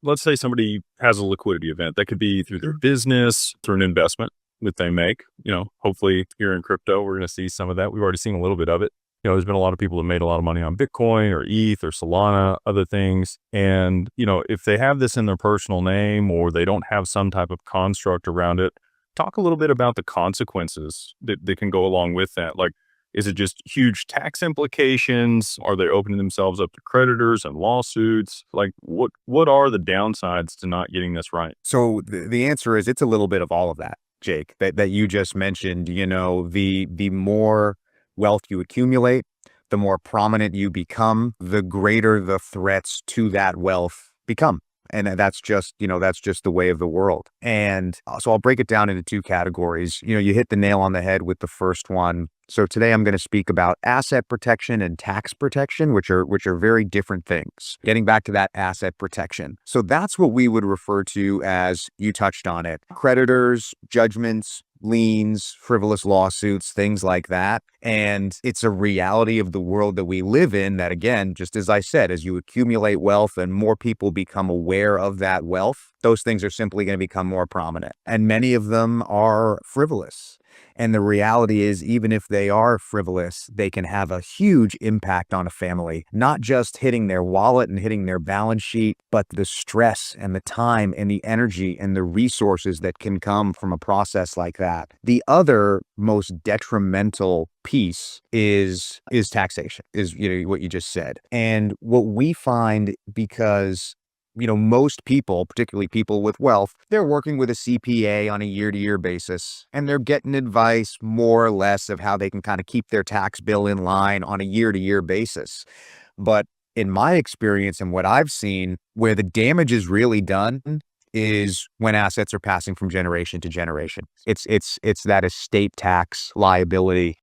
let's say somebody has a liquidity event that could be through their business, through an investment that they make. Hopefully here in crypto, we're going to see some of that. We've already seen a little bit of it. There's been a lot of people that made a lot of money on Bitcoin or ETH or Solana, other things. And, if they have this in their personal name or they don't have some type of construct around it, talk a little bit about the consequences that can go along with that. Like, is it just huge tax implications? Are they opening themselves up to creditors and lawsuits? Like, what are the downsides to not getting this right? So the answer is it's a little bit of all of that, Jake, that you just mentioned. The more wealth you accumulate, the more prominent you become, the greater the threats to that wealth become. And that's just the way of the world. And so I'll break it down into two categories. You hit the nail on the head with the first one. So today I'm going to speak about asset protection and tax protection, which are very different things. Getting back to that asset protection. So that's what we would refer to as, you touched on it, creditors, judgments, liens, frivolous lawsuits, things like that. And it's a reality of the world that we live in that, again, just as I said, as you accumulate wealth and more people become aware of that wealth, those things are simply going to become more prominent. And many of them are frivolous. And the reality is, even if they are frivolous, they can have a huge impact on a family, not just hitting their wallet and hitting their balance sheet, but the stress and the time and the energy and the resources that can come from a process like that. The other most detrimental piece is taxation, is what you just said. And what we find, because most people, particularly people with wealth, they're working with a CPA on a year-to-year basis, and they're getting advice more or less of how they can kind of keep their tax bill in line on a year-to-year basis. But in my experience and what I've seen, where the damage is really done is when assets are passing from generation to generation. It's that estate tax liability